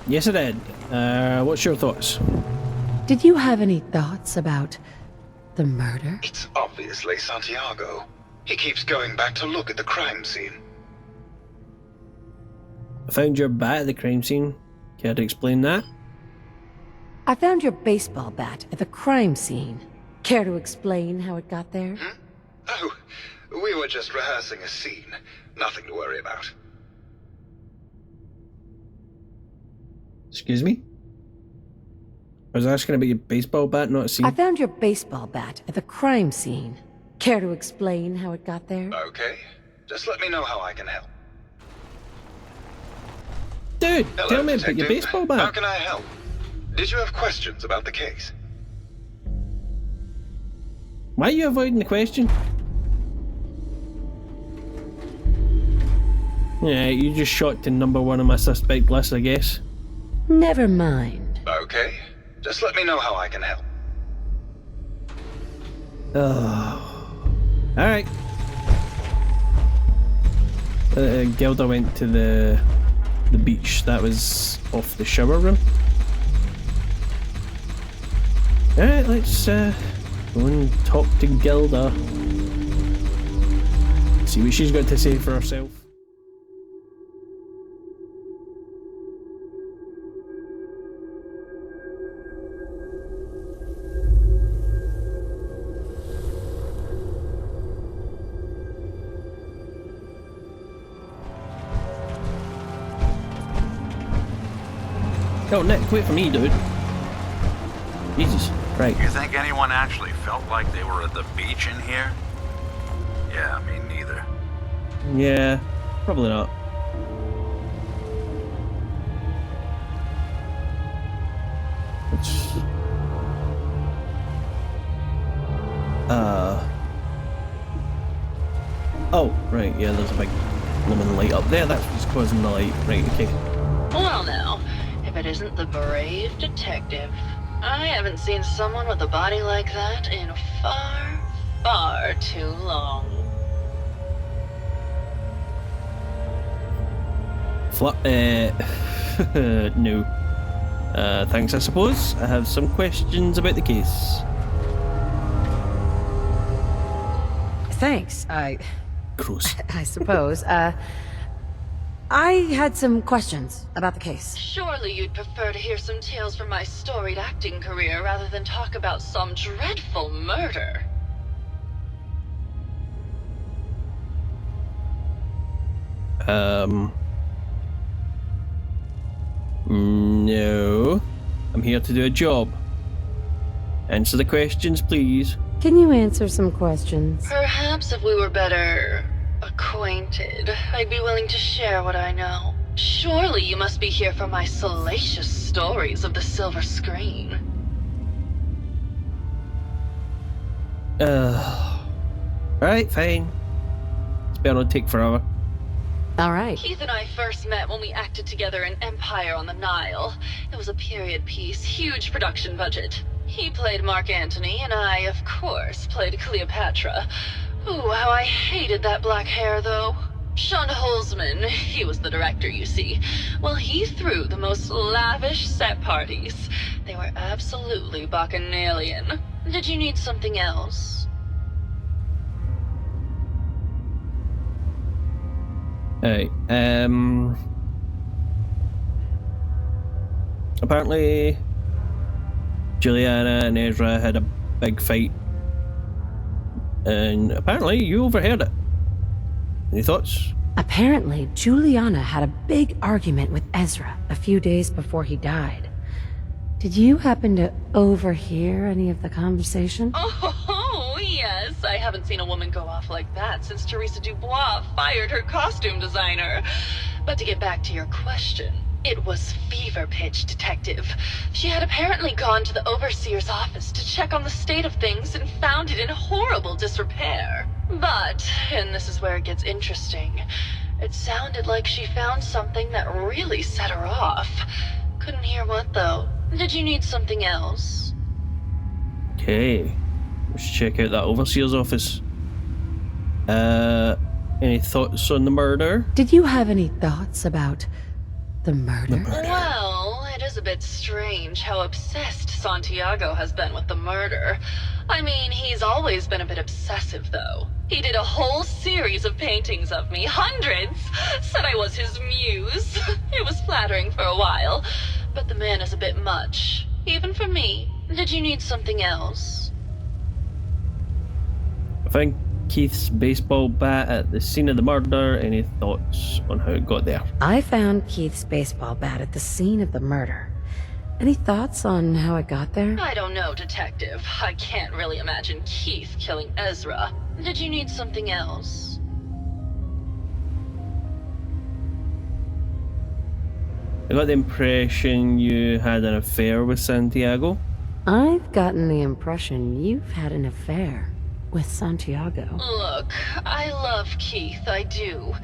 Yes, I did. What's your thoughts? Did you have any thoughts about the murder? It's obviously Santiago. He keeps going back to look at the crime scene. I found your bat at the crime scene. Care to explain that? I found your baseball bat at the crime scene. Care to explain how it got there? Oh, we were just rehearsing a scene. Nothing to worry about. Excuse me? I was asking about your baseball bat, not a scene. I found your baseball bat at the crime scene. Care to explain how it got there? Okay. Just let me know how I can help. Dude, Hello, tell me about Detective. your baseball bat. How can I help? Did you have questions about the case? Why are you avoiding the question? Yeah, you just shot to number one on my suspect list, I guess. Never mind. Okay. Just let me know how I can help. Oh. Alright. Gilda went to the beach. That was off the shower room. Alright, let's go and talk to Gilda. See what she's got to say for herself. Oh, Nick, wait for me, dude. Jesus, right. You think anyone actually felt like they were at the beach in here? Yeah, me neither. Yeah, probably not. It's... Oh, right, yeah, there's a big blooming light up there. That's what's causing the light. Right, okay. Well now, if it isn't the brave detective. I haven't seen someone with a body like that in far, far too long. No. Thanks, I suppose. I have some questions about the case. Thanks, Gross. I suppose. I had some questions about the case. Surely you'd prefer to hear some tales from my storied acting career rather than talk about some dreadful murder. No. I'm here to do a job. Answer the questions, please. Can you answer some questions? Perhaps if we were better acquainted, I'd be willing to share what I know. Surely you must be here for my salacious stories of the silver screen. Alright, fine. It's better not take forever. All right. Keith and I first met when we acted together in Empire on the Nile. It was a period piece, huge production budget. He played Mark Antony, and I, of course, played Cleopatra. Ooh, how I hated that black hair, though. Sean Holzman, he was the director, you see. Well, he threw the most lavish set parties. They were absolutely bacchanalian. Did you need something else? Alright, apparently Juliana and Ezra had a big fight, and apparently you overheard it. Any thoughts? Apparently, Juliana had a big argument with Ezra a few days before he died. Did you happen to overhear any of the conversation? Oh, yes. I haven't seen a woman go off like that since Teresa Dubois fired her costume designer. But to get back to your question, it was fever pitch, Detective. She had apparently gone to the overseer's office to check on the state of things and found it in horrible disrepair. But, and this is where it gets interesting, it sounded like she found something that really set her off. Couldn't hear what, though. Did you need something else? Okay, let's check out that overseer's office. Any thoughts on the murder? Did you have any thoughts about the murder? Well, bit strange how obsessed Santiago has been with the murder. I mean, he's always been a bit obsessive, though. He did a whole series of paintings of me, hundreds, said I was his muse. It was flattering for a while, but the man is a bit much, even for me. Did you need something else? I found Keith's baseball bat at the scene of the murder. Any thoughts on how it got there? I found Keith's baseball bat at the scene of the murder. Any thoughts on how it got there? I don't know, Detective. I can't really imagine Keith killing Ezra. Did you need something else? I got the impression you had an affair with Santiago. I've gotten the impression you've had an affair with Santiago. Look, I love Keith, I do.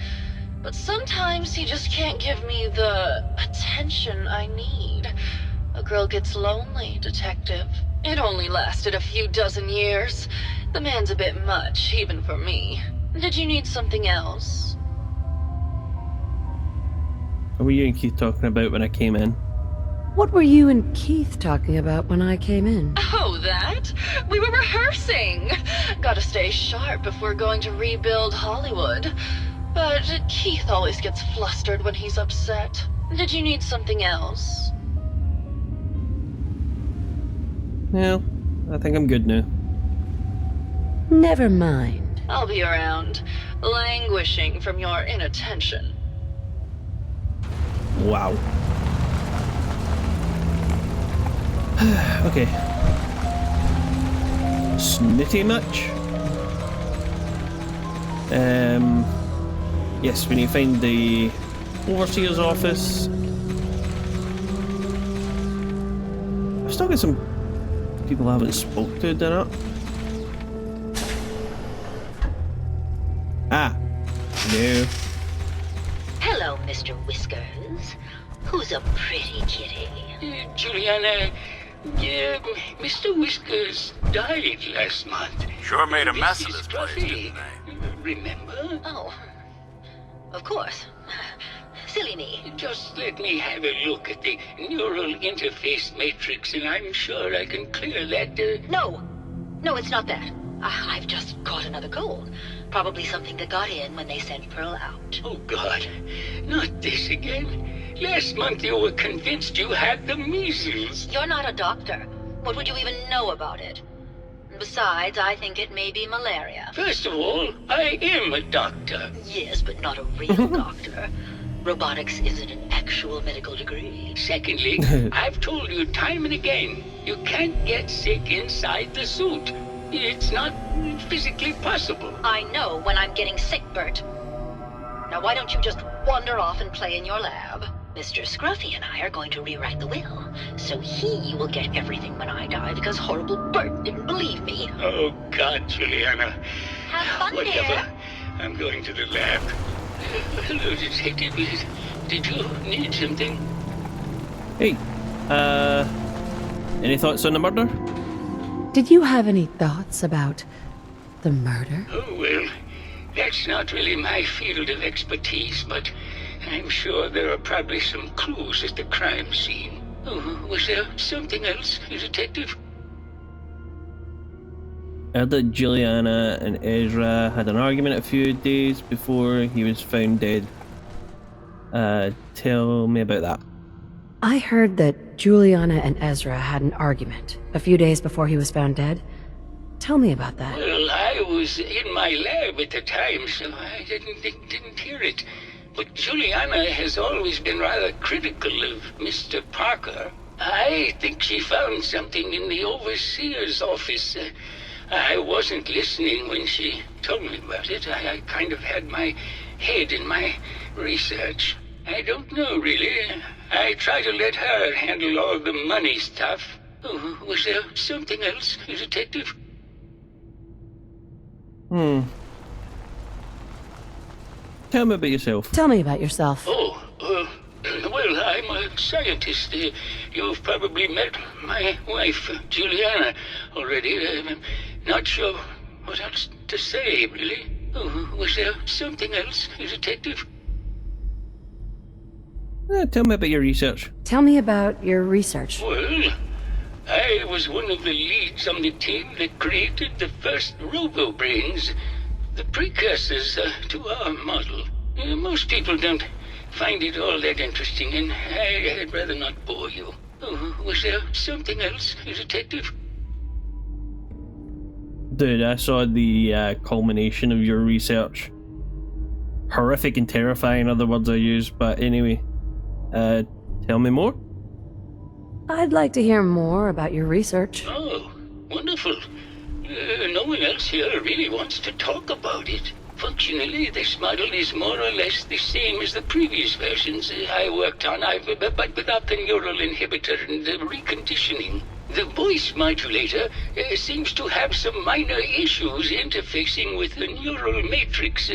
But sometimes he just can't give me the attention I need. A girl gets lonely, Detective. It only lasted a few dozen years. The man's a bit much, even for me. Did you need something else? What were you and Keith talking about when I came in? What were you and Keith talking about when I came in? Oh, that? We were rehearsing. Gotta stay sharp if we're going to rebuild Hollywood. But Keith always gets flustered when he's upset. Did you need something else? Well, I think I'm good now. Never mind. I'll be around, languishing from your inattention. Wow. Okay. Snooty much? Yes, we need to find the overseer's office. I've still got some people I haven't spoke to, did I? Ah. No. Hello, Mr. Whiskers. Who's a pretty kitty? Juliana, Mr. Whiskers died last month. Sure made a mess of Mrs. this place, Duffy, didn't they? Oh, Remember? of course. Silly me. Just let me have a look at the neural interface matrix, and I'm sure I can clear that. No, it's not that. I've just caught another cold. Probably something that got in when they sent Pearl out. Oh, God. Not this again. Last month you were convinced you had the measles. You're not a doctor. What would you even know about it? Besides, I think it may be malaria. First of all, I am a doctor. Yes, but not a real doctor. Robotics isn't an actual medical degree. Secondly, I've told you time and again, you can't get sick inside the suit. It's not physically possible. I know when I'm getting sick, Bert. Now why don't you just wander off and play in your lab? Mr. Scruffy and I are going to rewrite the will, so he will get everything when I die because horrible Bert didn't believe me. Oh, God, Juliana. Have fun, Whatever. dear. I'm going to the lab. Hello, Detective. Did you need something? Hey, any thoughts on the murder? Did you have any thoughts about the murder? Oh, well, that's not really my field of expertise, but I'm sure there are probably some clues at the crime scene. Oh, was there something else, Detective? I heard that Juliana and Ezra had an argument a few days before he was found dead. Tell me about that. I heard that Juliana and Ezra had an argument a few days before he was found dead. Tell me about that. Well, I was in my lab at the time, so I didn't hear it. But Juliana has always been rather critical of Mr. Parker. I think she found something in the overseer's office. I wasn't listening when she told me about it. I kind of had my head in my research. I don't know, really. I try to let her handle all the money stuff. Oh, was there something else, Detective? Tell me about yourself. Tell me about yourself. Oh, well, I'm a scientist. You've probably met my wife, Juliana, already. I'm not sure what else to say, really. Oh, was there something else, Detective? Tell me about your research. Tell me about your research. Well, I was one of the leads on the team that created the first robo-brains, the precursors to our model. Most people don't find it all that interesting, and I'd rather not bore you. Was there something else, Detective? Dude, I saw the culmination of your research. Horrific and terrifying are the words I use, but anyway. Tell me more? I'd like to hear more about your research. Oh, wonderful. No one else here really wants to talk about it. Functionally, this model is more or less the same as the previous versions I worked on, but without the neural inhibitor and the reconditioning. The voice modulator seems to have some minor issues interfacing with the neural matrix,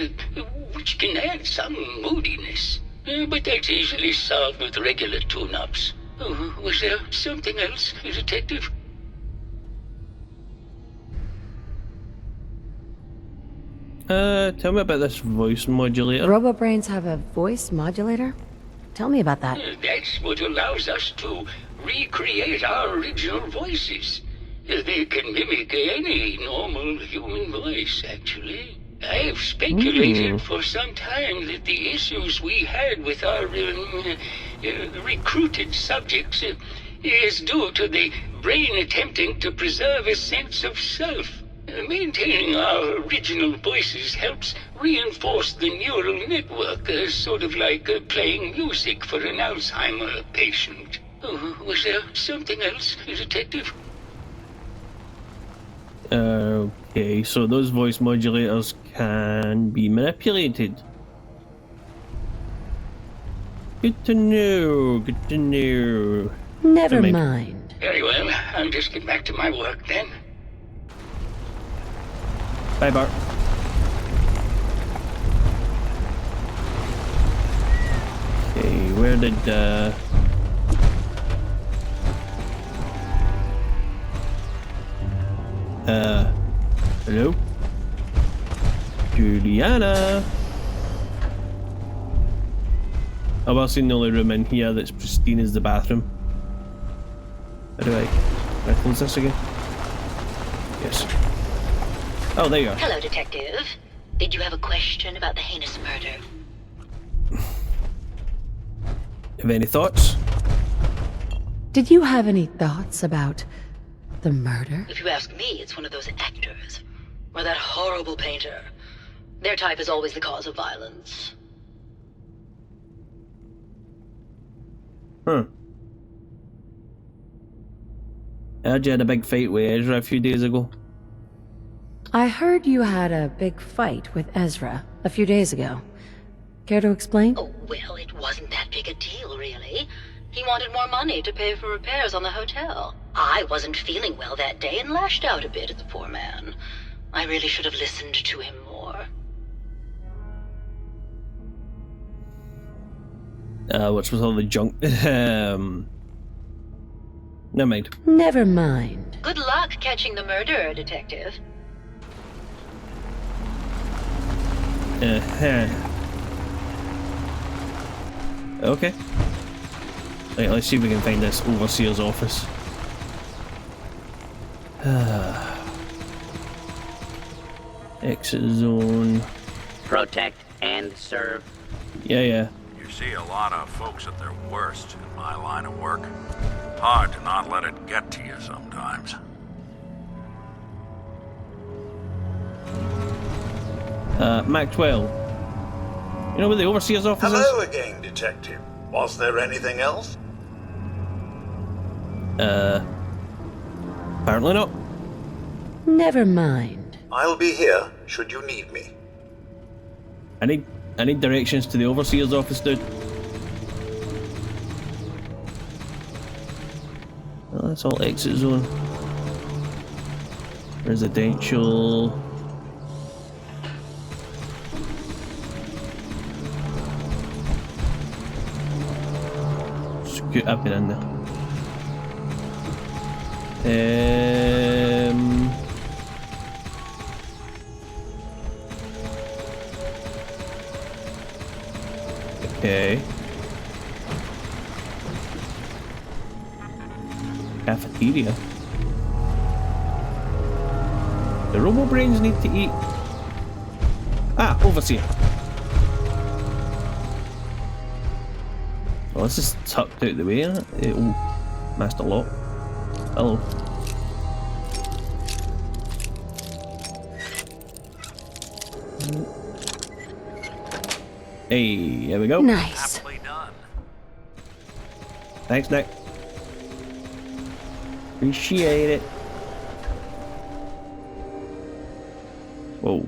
which can add some moodiness. But that's easily solved with regular tune-ups. Was there something else, Detective? Tell me about this voice modulator. Robo-brains have a voice modulator? Tell me about that. That's what allows us to recreate our original voices. They can mimic any normal human voice, actually. I've speculated for some time that the issues we had with our recruited subjects is due to the brain attempting to preserve a sense of self. Maintaining our original voices helps reinforce the neural network, sort of like playing music for an Alzheimer patient. Was there something else, Detective? Okay, so those voice modulators can be manipulated. Good to know, good to know. Never mind. Very well, I'll just get back to my work then. Bye, Bart. Okay, where did, hello? Juliana? Oh, I've seen the only room in here that's pristine is the bathroom. How do I close this again? Yes. Oh, there you are. Hello, Detective. Did you have a question about the heinous murder? Have any thoughts? Did you have any thoughts about the murder? If you ask me, it's one of those actors. Or that horrible painter. Their type is always the cause of violence. Huh. I heard you had a big fight with Ezra a few days ago. I heard you had a big fight with Ezra a few days ago. Care to explain? Oh, well, it wasn't that big a deal, really. He wanted more money to pay for repairs on the hotel. I wasn't feeling well that day and lashed out a bit at the poor man. I really should have listened to him more. What's with all the junk? Never mind. Never mind. Good luck catching the murderer, Detective. Okay. Right, let's see if we can find this overseer's office. Exit zone. Protect and serve. Yeah. You see a lot of folks at their worst in my line of work. Hard to not let it get to you sometimes. Maxwell. You know where the overseer's office Hello again, Detective. Was there anything else? is? Apparently not. Never mind. I'll be here should you need me. I need directions to the overseer's office, dude. Well, that's all exit zone. Residential. Scoot up and in there. Okay. Cafeteria. The robo-brains need to eat. Ah, overseer. Oh, this is tucked out the way, isn't it? Oh, Master Lock. Hello. Hey, here we go. Nice. Happily done. Thanks, Nick. Appreciate it. Whoa.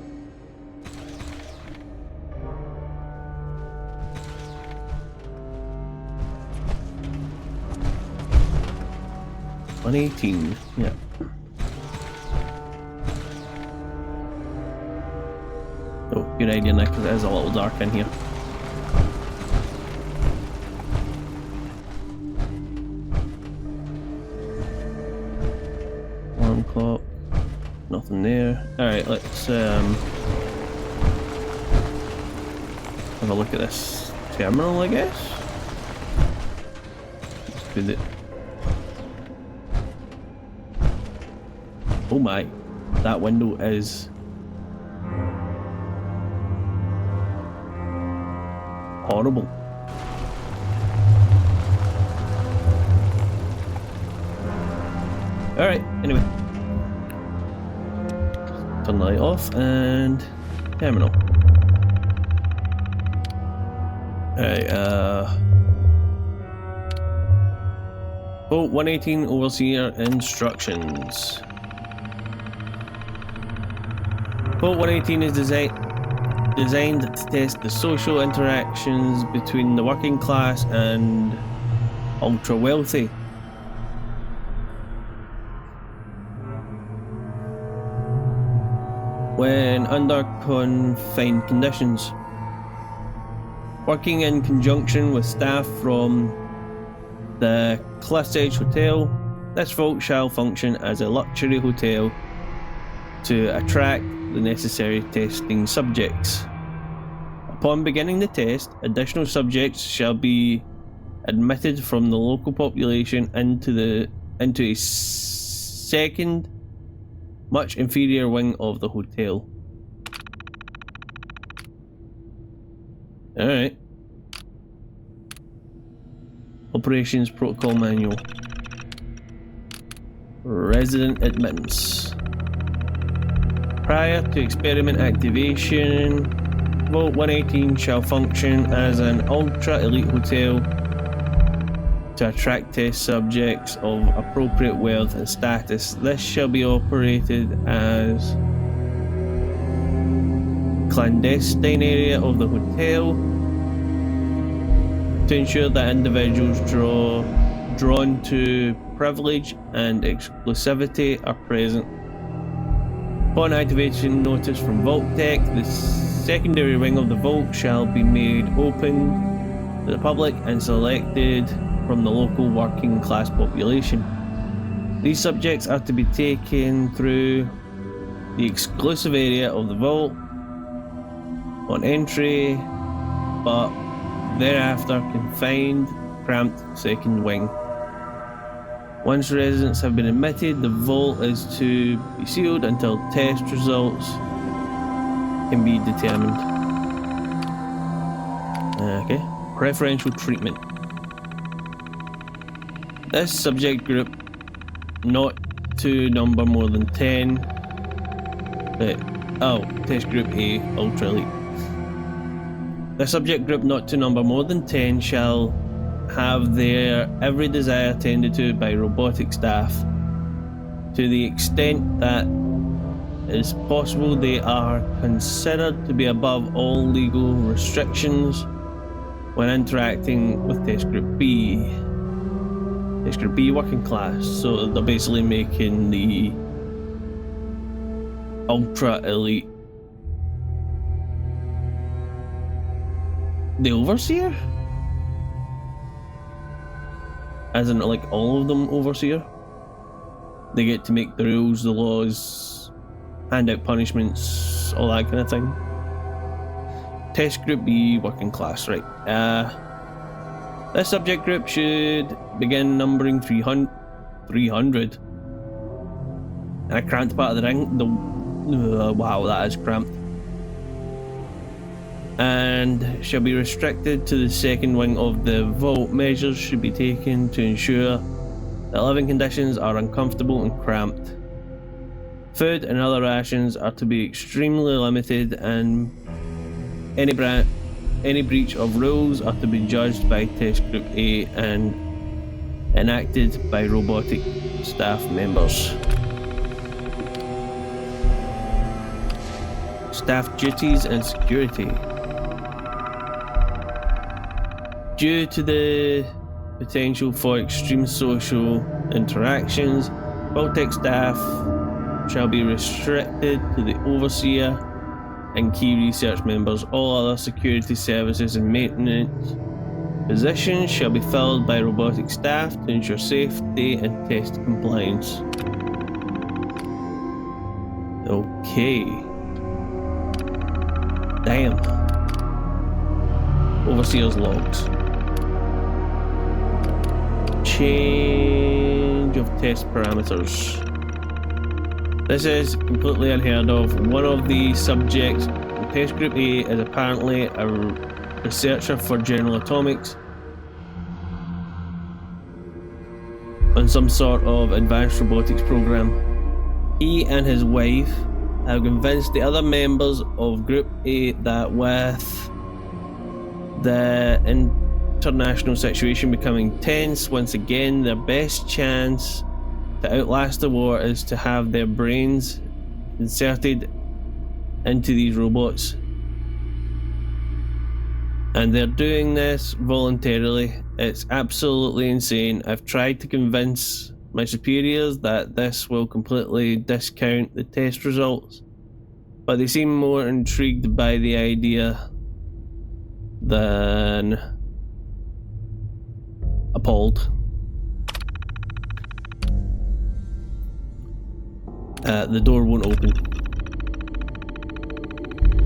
$118. Yeah. Oh, good idea, Nick, because it is a little dark in here. Alarm clock. Nothing there. Alright, let's have a look at this terminal, I guess. Let's put it. Oh my, that window is horrible. Alright, anyway. Turn the light off and terminal. Alright, Vote 118 Overseer Instructions. Vote 118 is designed to test the social interactions between the working class and ultra wealthy. When under confined conditions. Working in conjunction with staff from the Cliff's Edge Hotel, this vault shall function as a luxury hotel to attract the necessary testing subjects. Upon beginning the test, additional subjects shall be admitted from the local population into a second, much inferior wing of the hotel. Alright. Operations Protocol Manual. Resident admittance. Prior to experiment activation, Vault 118 shall function as an ultra-elite hotel to attract test subjects of appropriate wealth and status. This shall be operated as clandestine area of the hotel to ensure that individuals drawn to privilege and exclusivity are present. Upon activation notice from Vault Tech, the secondary wing of the vault shall be made open to the public and selected from the local working class population. These subjects are to be taken through the exclusive area of the vault on entry, but thereafter confined, cramped second wing. Once residents have been admitted, the vault is to be sealed until test results can be determined. Okay, preferential treatment. This subject group not to number more than 10. Test group A, ultra elite. The subject group not to number more than 10 shall have their every desire tended to by robotic staff. To the extent that is possible, they are considered to be above all legal restrictions when interacting with Test Group B. Test Group B working class, so they're basically making the ultra elite the overseer? As in, like, all of them overseer? They get to make the rules, the laws, hand out punishments, all that kind of thing. Test Group B, working class, right. This subject group should begin numbering 300 300. And a cramped part of the ring. Wow, that is cramped. And shall be restricted to the second wing of the vault. Measures should be taken to ensure that living conditions are uncomfortable and cramped. Food and other rations are to be extremely limited, and any breach of rules are to be judged by Test Group A and enacted by robotic staff members. Staff duties and security. Due to the potential for extreme social interactions, Vault-Tec staff shall be restricted to the overseer and key research members. All other security services and maintenance positions shall be filled by robotic staff to ensure safety and test compliance. Okay. Damn. Overseer's logs. Change of test parameters. This is completely unheard of. One of the subjects in Test Group A is apparently a researcher for General Atomics on some sort of advanced robotics program. He and his wife have convinced the other members of Group A that with the international situation becoming tense once again, their best chance to outlast the war is to have their brains inserted into these robots. And they're doing this voluntarily. It's absolutely insane. I've tried to convince my superiors that this will completely discount the test results, but they seem more intrigued by the idea than appalled. The door won't open.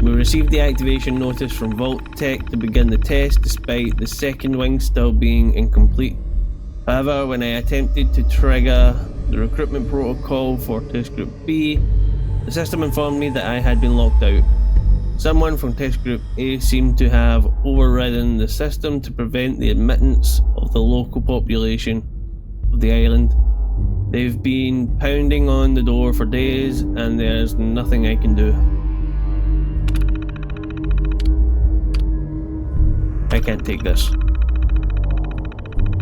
We received the activation notice from Vault-Tec to begin the test despite the second wing still being incomplete. However, when I attempted to trigger the recruitment protocol for Test Group B, the system informed me that I had been locked out. Someone from Test Group A seemed to have overridden the system to prevent the admittance of the local population of the island. They've been pounding on the door for days, and there's nothing I can do. I can't take this.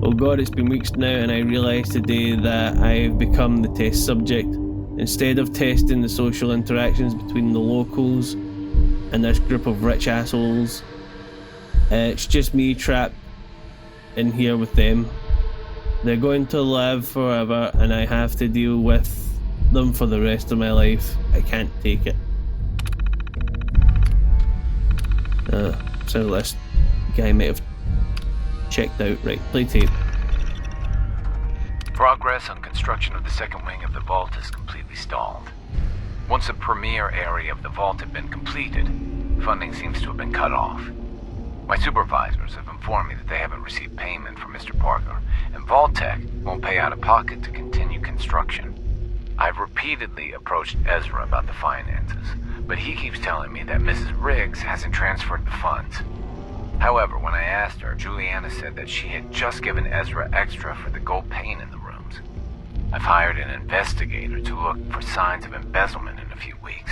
Oh god, it's been weeks now, and I realise today that I've become the test subject. Instead of testing the social interactions between the locals and this group of rich assholes, it's just me trapped in here with them. They're going to live forever, and I have to deal with them for the rest of my life. I can't take it. So this guy might have checked out. Right, play tape. Progress on construction of the second wing of the vault is completely stalled. Once the premier area of the vault had been completed, funding seems to have been cut off. My supervisors have informed me that they haven't received payment from Mr. Parker, and Vault-Tec won't pay out of pocket to continue construction. I've repeatedly approached Ezra about the finances, but he keeps telling me that Mrs. Riggs hasn't transferred the funds. However, when I asked her, Juliana said that she had just given Ezra extra for the gold paint in the rooms. I've hired an investigator to look for signs of embezzlement in a few weeks.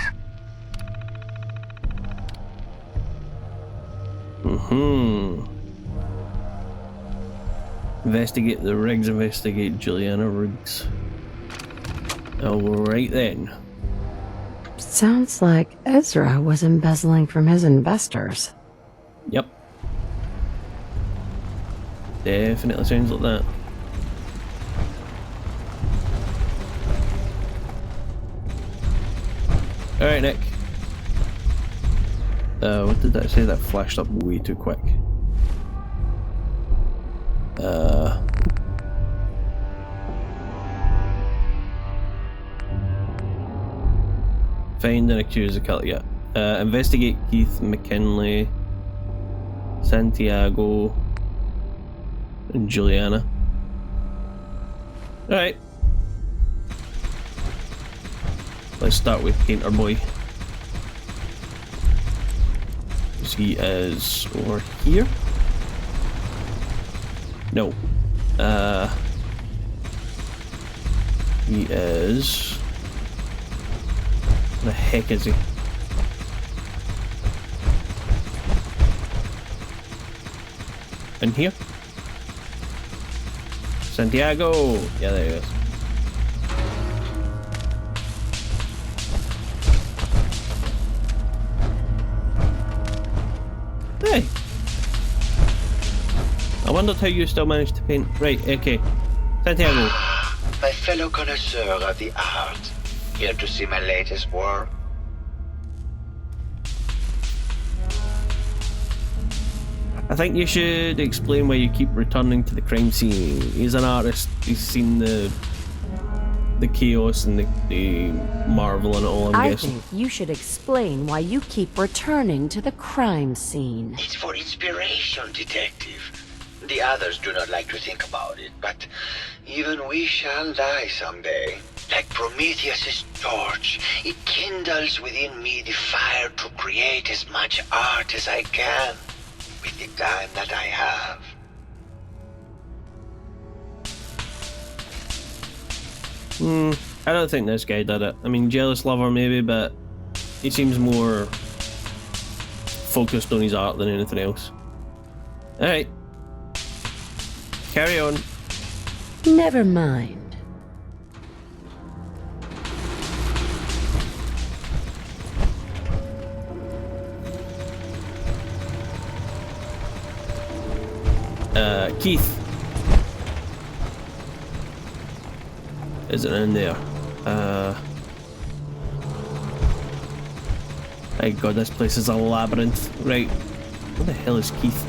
Investigate the Riggs, investigate Juliana Riggs. Alright then. Sounds like Ezra was embezzling from his investors. Yep. Definitely sounds like that. Alright, Nick. What did that say? That flashed up way too quick. Find and accuse the killer. Yeah. Investigate Keith, McKinley, Santiago, and Juliana. Alright. Let's start with Painter Boy. He is over here. No. He is... Where the heck is he? In here? Santiago! Yeah, there he is. Hey! I wondered how you still managed to paint. Right, okay. Santiago. My fellow connoisseur of the art. Here to see my latest work? I think you should explain why you keep returning to the crime scene. He's an artist. He's seen the chaos and the marvel in it all, I'm guessing. I think you should explain why you keep returning to the crime scene. It's for inspiration, detective. The others do not like to think about it, but even we shall die someday. Like Prometheus's torch, it kindles within me the fire to create as much art as I can with the time that I have. I don't think this guy did it. I mean, jealous lover maybe, but he seems more focused on his art than anything else. Alright. Carry on. Never mind. Keith. Is it in there? My god, this place is a labyrinth. Right. Where the hell is Keith?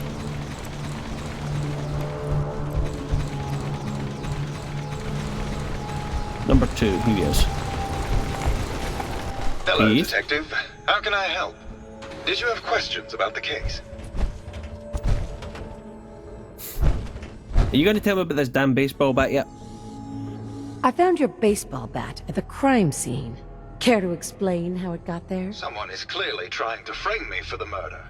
Number 2, here he is. Hello, Keith? detective. How can I help? Did you have questions about the case? Are you going to tell me about this damn baseball bat yet? I found your baseball bat at the crime scene. Care to explain how it got there? Someone is clearly trying to frame me for the murder.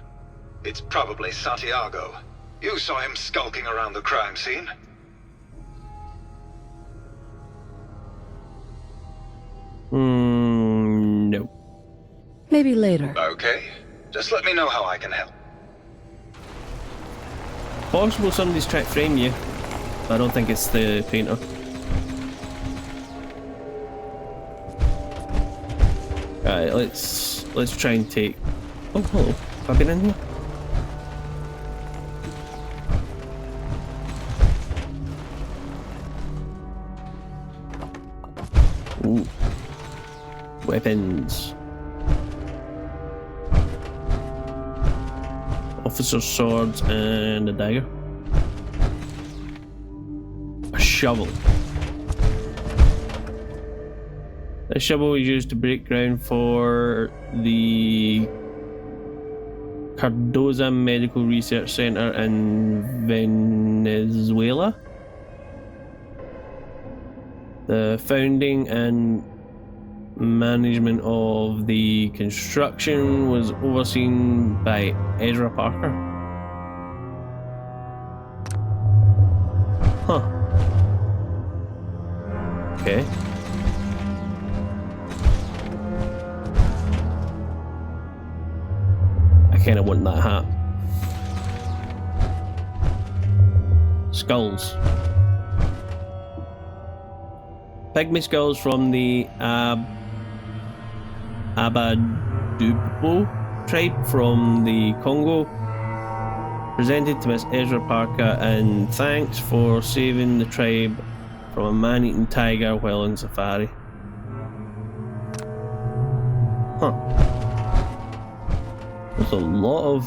It's probably Santiago. You saw him skulking around the crime scene. No. Maybe later. Okay. Just let me know how I can help. Possible somebody's trying to frame you. I don't think it's the painter. Alright, let's try and take... Oh, hello. Have I been in here? Ooh. Weapons. Officer's swords and a dagger. A shovel. The shovel was used to break ground for the Cardoza Medical Research Center in Venezuela. The founding and management of the construction was overseen by Ezra Parker. Huh. Okay. I kinda want that hat. Skulls. Pygmy skulls from the Abadubo tribe from the Congo, presented to Miss Ezra Parker, and thanks for saving the tribe from a man-eating tiger while on safari. Huh. There's a lot of...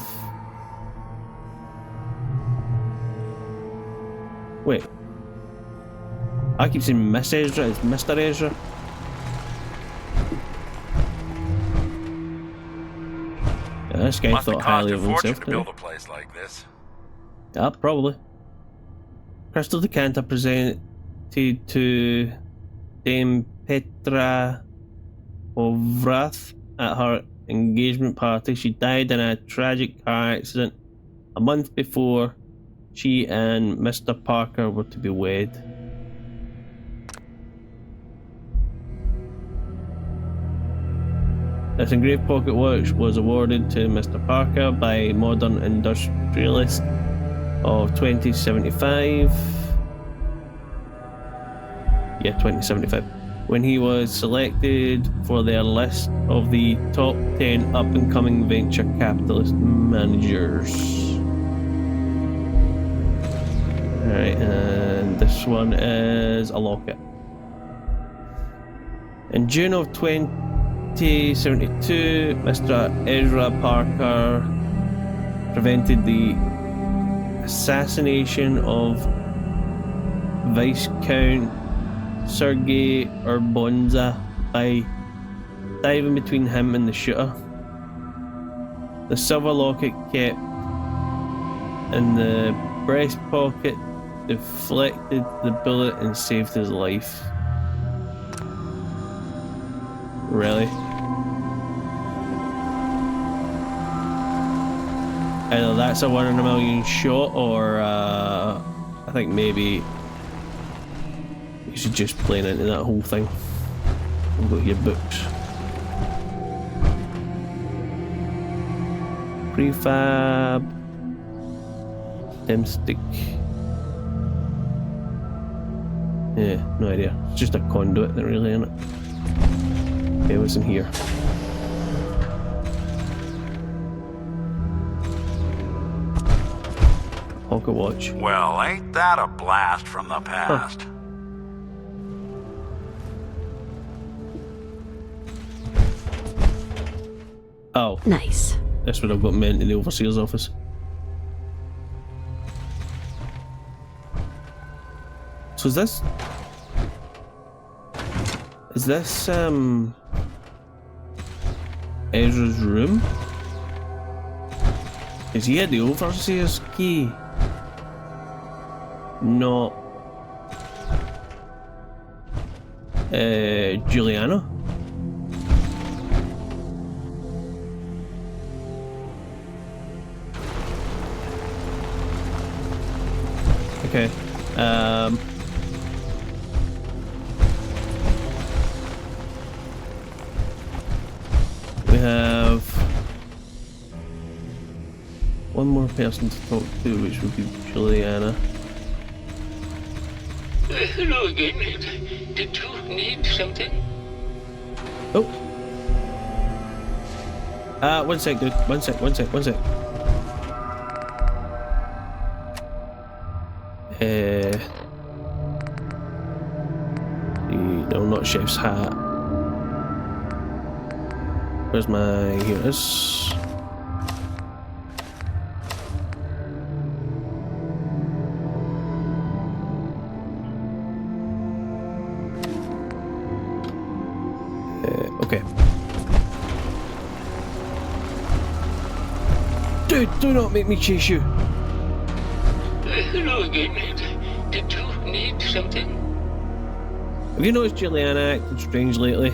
Wait. I keep saying Miss Ezra, it's Mr. Ezra. Yeah, this guy thought highly of himself. To build a place like this. Yeah, probably. Crystal decanter presented to Dame Petra of wrath at her engagement party. She died in a tragic car accident a month before she and Mr. Parker were to be wed. This engraved pocket watch was awarded to Mr. Parker by Modern Industrialist of 2075. Yeah, 2075. When he was selected for their list of the top 10 up-and-coming venture capitalist managers. Alright, and this one is a locket. In June of 2072, Mr. Ezra Parker prevented the assassination of Viscount Sergei Urbonza by diving between him and the shooter. The silver locket kept in the breast pocket deflected the bullet and saved his life. Really? Either that's a 1 in a million shot, or I think maybe you should just play into that whole thing and go to your books. Prefab. Stick. Yeah, no idea. It's just a conduit, that really, isn't it? Okay, what's in here? Pocket watch. Well, ain't that a blast from the past? Huh. Oh. Nice. This would have got me into the overseer's office. So is this Ezra's room? Is he had the overseer's key? Not Juliana? Okay. We have one more person to talk to, which would be Juliana. Hello again. Did you need something? Oh. One sec, dude. One sec. No, not chef's hat. Where's my... Here it is. Okay. Dude, do not make me chase you. Hello again. Did you need something? Have you noticed Juliana acting strange lately?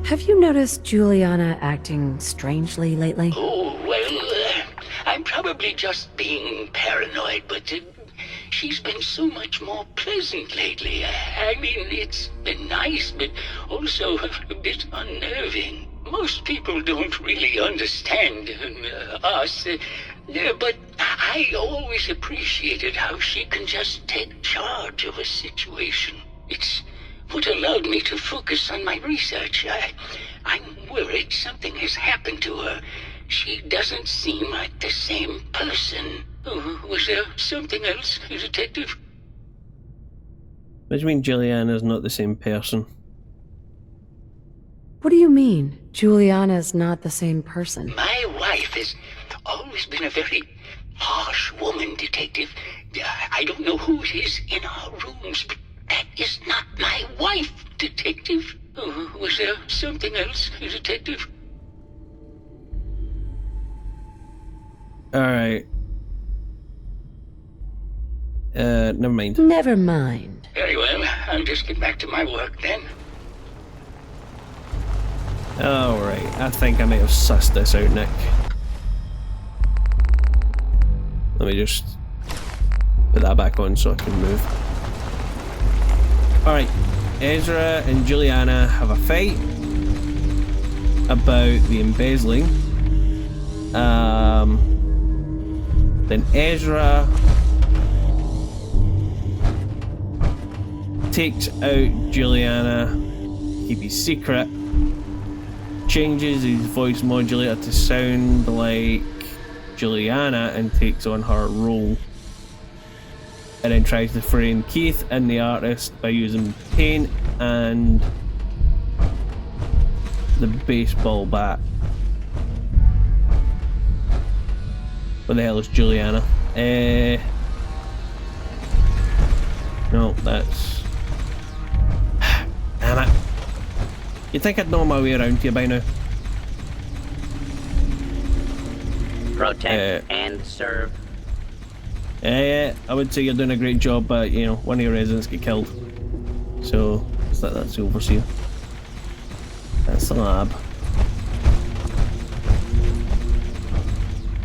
Have you noticed Juliana acting strangely lately? Oh, well, I'm probably just being paranoid, but she's been so much more pleasant lately. I mean, it's been nice, but also a bit unnerving. Most people don't really understand us, but I always appreciated how she can just take charge of a situation. It's what allowed me to focus on my research. I'm worried something has happened to her. She doesn't seem like the same person. Was there something else, Detective? What do you mean Juliana's not the same person? What do you mean, Juliana's not the same person? My wife has always been a very harsh woman, Detective. I don't know who it is in our rooms, but that is not my wife, Detective. Was there something else, Detective? Alright. Never mind. Never mind. Very well, I'll just get back to my work then. Alright, I think I might have sussed this out, Nick. Let me just put that back on so I can move. Alright, Ezra and Juliana have a fight about the embezzling. Then Ezra takes out Juliana, keep his secret, changes his voice modulator to sound like Juliana and takes on her role, and then tries to frame Keith and the artist by using paint and the baseball bat. What the hell is Juliana? No, that's... Damn it. You'd think I'd know my way around here by now. Protect and serve. Yeah, I would say you're doing a great job, but you know, one of your residents get killed. So, that's the overseer. That's the lab.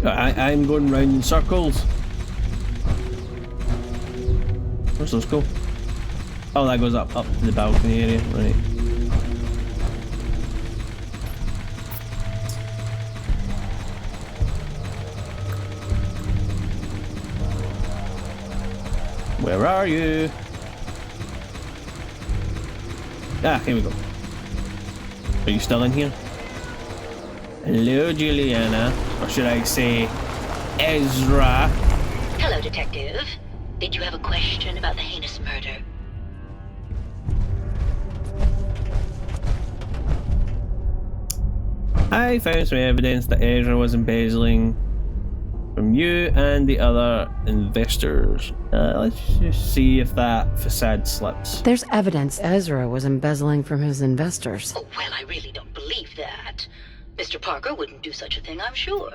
I'm going round in circles. Where's those go? Oh, that goes up to the balcony area, right. Where are you? Ah, here we go. Are you still in here? Hello, Juliana. Or should I say, Ezra? Hello, Detective. Did you have a question about the heinous murder? I found some evidence that Ezra was embezzling from you and the other investors. Let's just see if that facade slips. There's evidence Ezra was embezzling from his investors. Oh, well, I really don't believe that. Mr. Parker wouldn't do such a thing, I'm sure.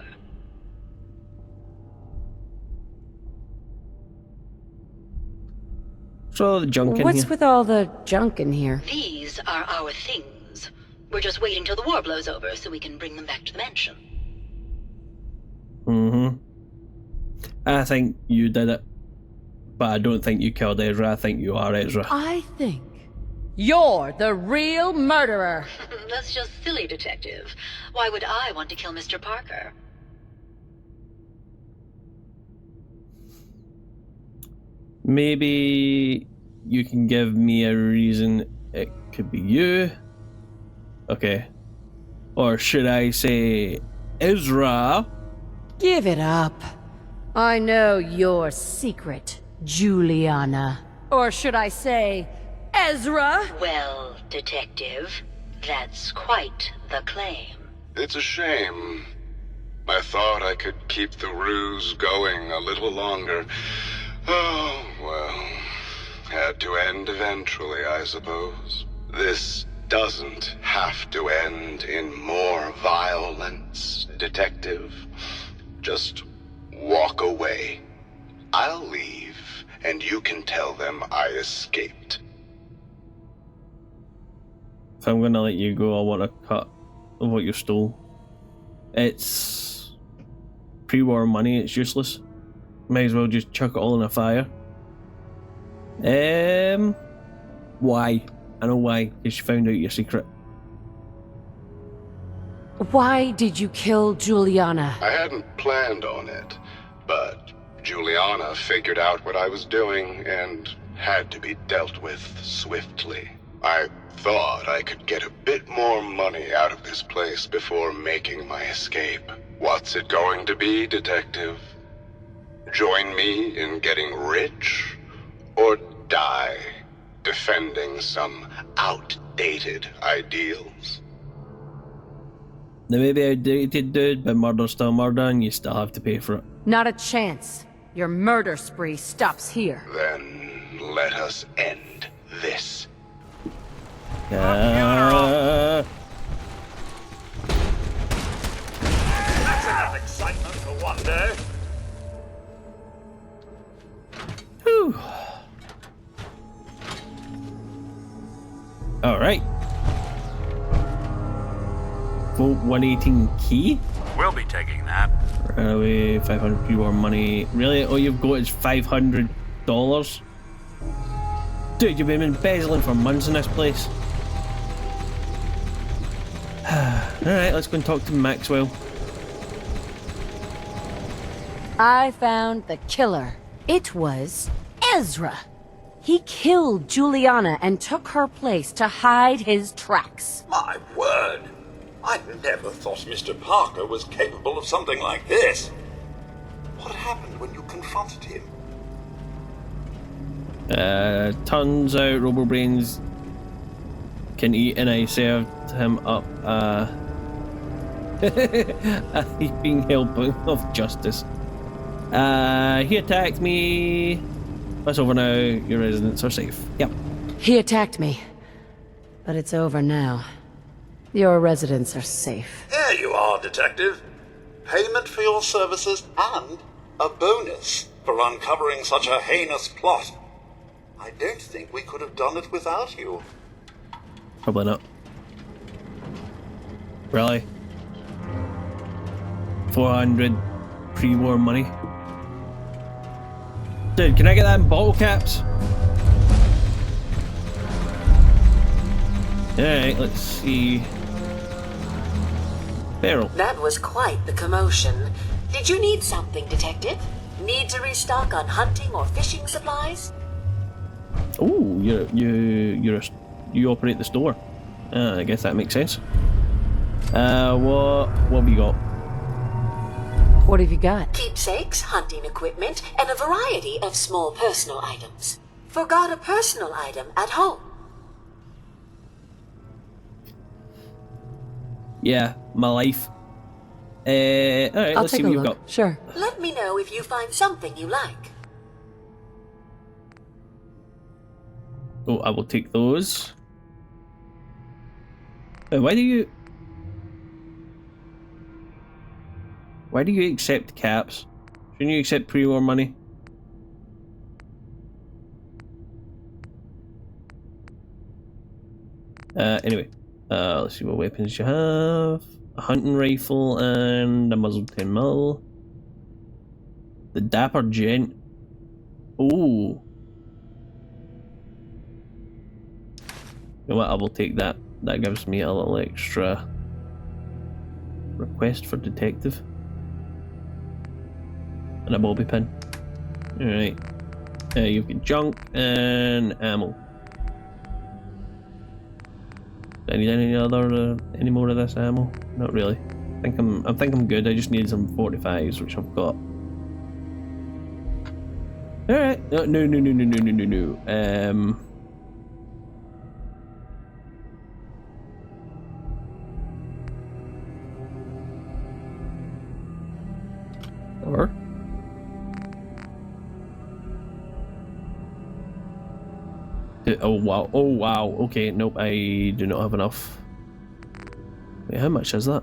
So the junk in What's here. with all the junk in here? These are our things. We're just waiting till the war blows over so we can bring them back to the mansion. Mm-hmm. I think you did it. But I don't think you killed Ezra. I think you are Ezra. I think you're the real murderer. That's just silly, Detective. Why would I want to kill Mr. Parker? Maybe you can give me a reason it could be you. Okay. Or should I say Ezra? Give it up. I know your secret, Juliana. Or should I say, Ezra? Well, Detective, that's quite the claim. It's a shame. I thought I could keep the ruse going a little longer. Oh, well. Had to end eventually, I suppose. This doesn't have to end in more violence, Detective. Just walk away. I'll leave, and you can tell them I escaped. If I'm gonna let you go, I want a cut of what you stole. It's pre-war money, it's useless. Might as well just chuck it all in a fire. Why? I know why, because you found out your secret. Why did you kill Juliana? I hadn't planned on it, but Juliana figured out what I was doing and had to be dealt with swiftly. I thought I could get a bit more money out of this place before making my escape. What's it going to be, Detective? Join me in getting rich? Or die defending some outdated ideals? They may be outdated, dude, but murder's still murder and you still have to pay for it. Not a chance. Your murder spree stops here. Then let us end this. That's enough excitement for one day. Whew. Alright. Vote 118 key? We'll be taking that. Right away, 500 pre-war money. Really? All you've got is $500? Dude, you've been embezzling for months in this place. Alright, let's go and talk to Maxwell. I found the killer. It was Ezra. He killed Juliana and took her place to hide his tracks. My word! I never thought Mr. Parker was capable of something like this. What happened when you confronted him? Turns out Robobrains can eat, and I served him up a heaping helping of justice. He attacked me. That's over now. Your residents are safe. Yep. He attacked me. But it's over now. Your residents are safe. There you are, Detective. Payment for your services and a bonus for uncovering such a heinous plot. I don't think we could have done it without you. Probably not. Really? 400 pre-war money? Dude, can I get that in bottle caps? Alright, let's see. Beryl. That was quite the commotion. Did you need something, Detective? Need to restock on hunting or fishing supplies? Oh, you operate the store. I guess that makes sense. What have you got? What have you got? Keepsakes, hunting equipment, and a variety of small personal items. Forgot a personal item at home. Yeah, my life. Alright, let's see what you've got. Sure. Let me know if you find something you like. Oh, I will take those. Why do you accept caps? Shouldn't you accept pre-war money? Anyway, let's see what weapons you have. A hunting rifle and a muzzle 10mm. The Dapper Gent. Ooh. You know what, I will take that. That gives me a little extra request for detective. And a bobby pin. Alright. You've got junk and ammo. Do I need any more of this ammo? Not really. I think I'm good. I just need some 45s, which I've got. Alright. No. Or oh wow, okay, nope, I do not have enough. Wait, how much is that?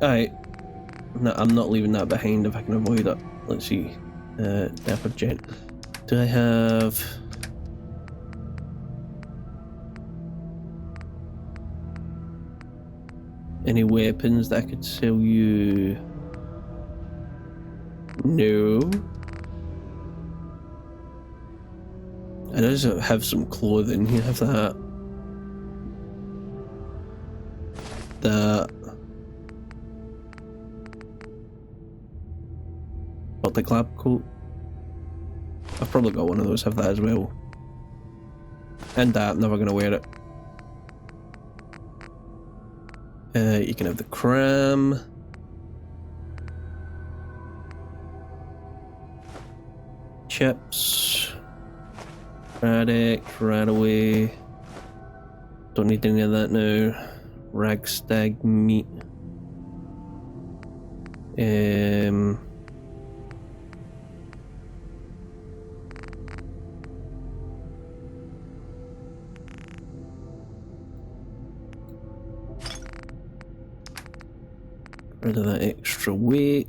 Alright. No, I'm not leaving that behind if I can avoid it. Let's see. Dapper Gent. Do I have... any weapons that I could sell you? No. I does have some clothing. You have that. That. The lab coat. I've probably got one of those, have that as well. And that, I'm never going to wear it. You can have the cram. Chips. Radix, Radaway. Don't need any of that now. Ragstag meat. rid of that extra weight.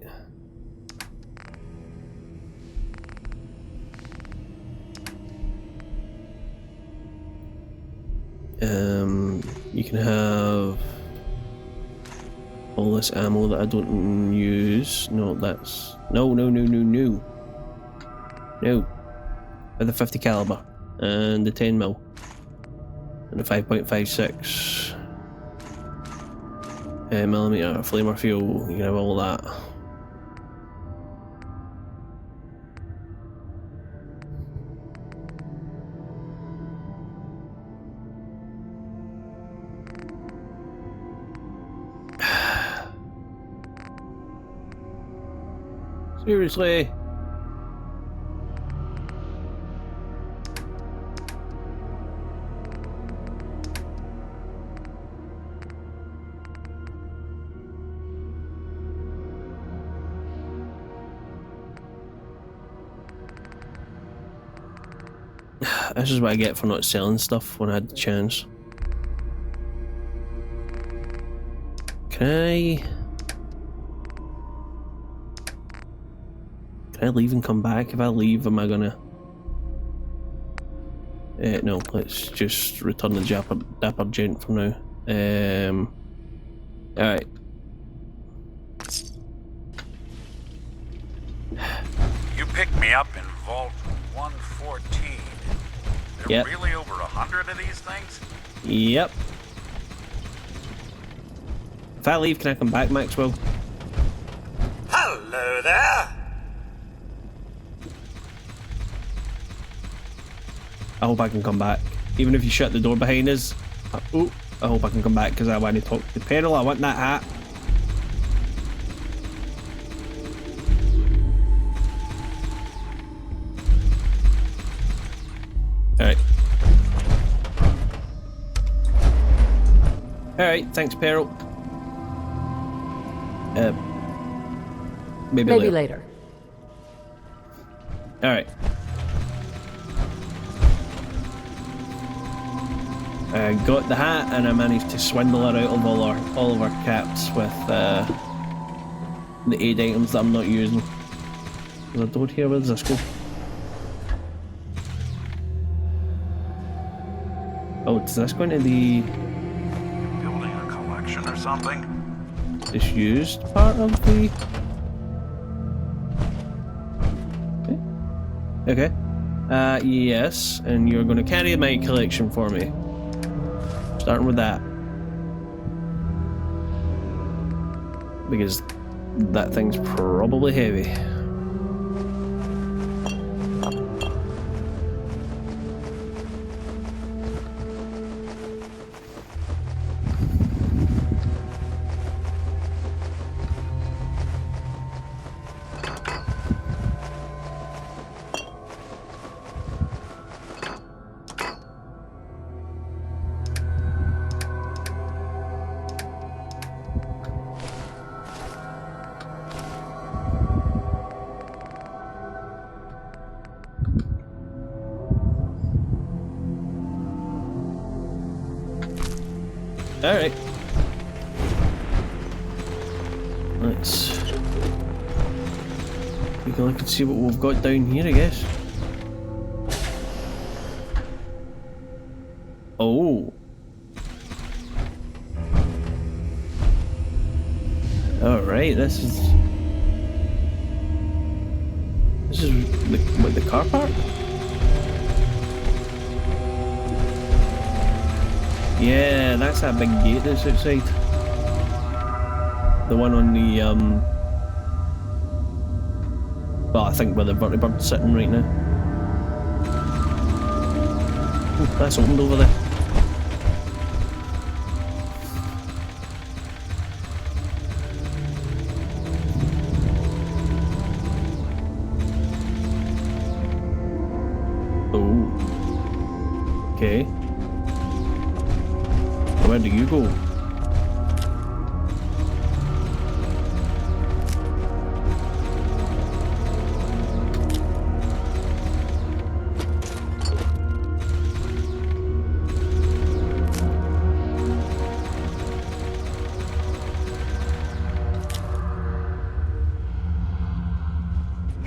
You can have all this ammo that I don't use. No, that's no. With the 50 caliber and the 10 mil and the 5.56 millimeter flamer fuel. You can have all that. Seriously? This is what I get for not selling stuff when I had the chance. Can I leave and come back? If I leave, am I gonna... no, let's just return the Dapper Gent for now. Alright. You picked me up in Vault 114. There are really over 100 of these things? Yep. If I leave, can I come back, Maxwell? Hello there! I hope I can come back. Even if you shut the door behind us. I hope I can come back because I want to talk to Peril. I want that hat. Alright. Alright, thanks, Peril. Maybe later. Alright. I got the hat and I managed to swindle her out of all of our caps with the aid items that I'm not using. There's a door here, where does this go? Oh, does this go into the... Building a collection or something? Disused part of the... Okay. Yes, and you're going to carry my collection for me. Starting with that. Because that thing's probably heavy. Alright. Let's take a look and see what we've got down here, I guess. Oh. Alright, this is the car park? Yeah, that's that big gate that's outside. The one on the, well, I think where the vertibird's sitting right now. Ooh, that's opened over there. Oh. Okay. Where do you go?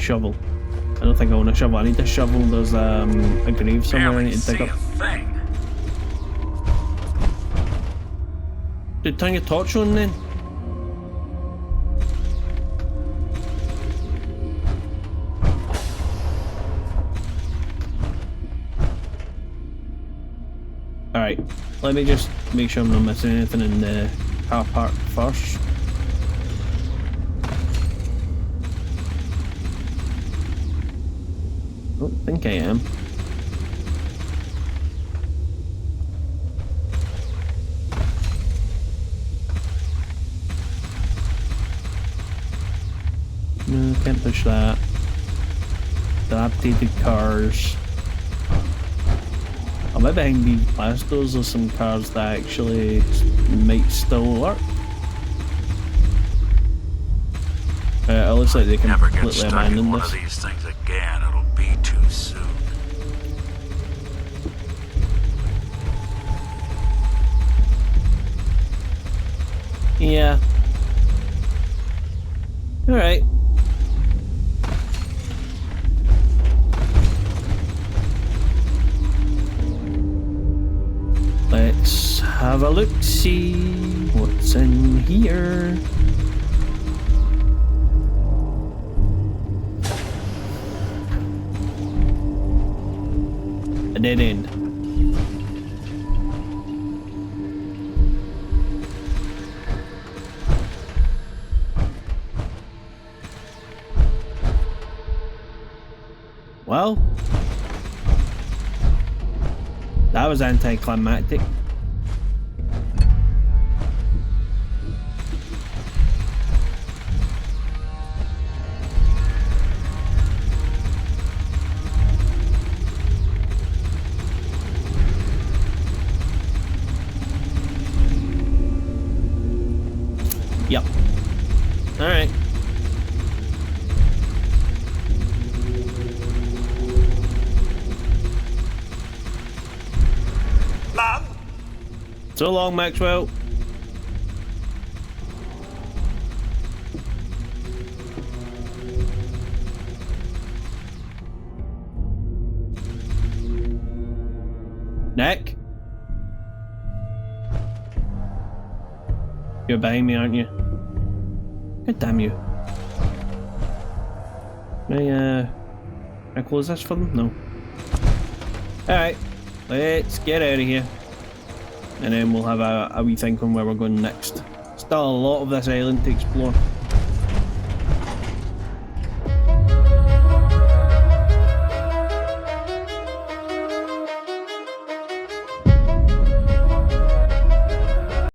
shovel. I don't think I want a shovel. I need a shovel. There's a grave somewhere I need to dig up. Dude, turn your torch on then. Alright, let me just make sure I'm not missing anything in the car park first. I don't think I am. No, can't push that. Dilapidated cars. I bet behind these glass doors there's some cars that actually might still work. It looks like they completely abandoned this. One of these things again, it'll be too soon. Yeah. Alright. Let's have a look, see what's in here. A dead end. Well, that was anticlimactic. Yep. All right. Ma'am? So long, Maxwell. Nick? You're behind me, aren't you? God damn you. Can I close this for them? No. Alright, let's get out of here. And then we'll have a wee think on where we're going next. Still a lot of this island to explore.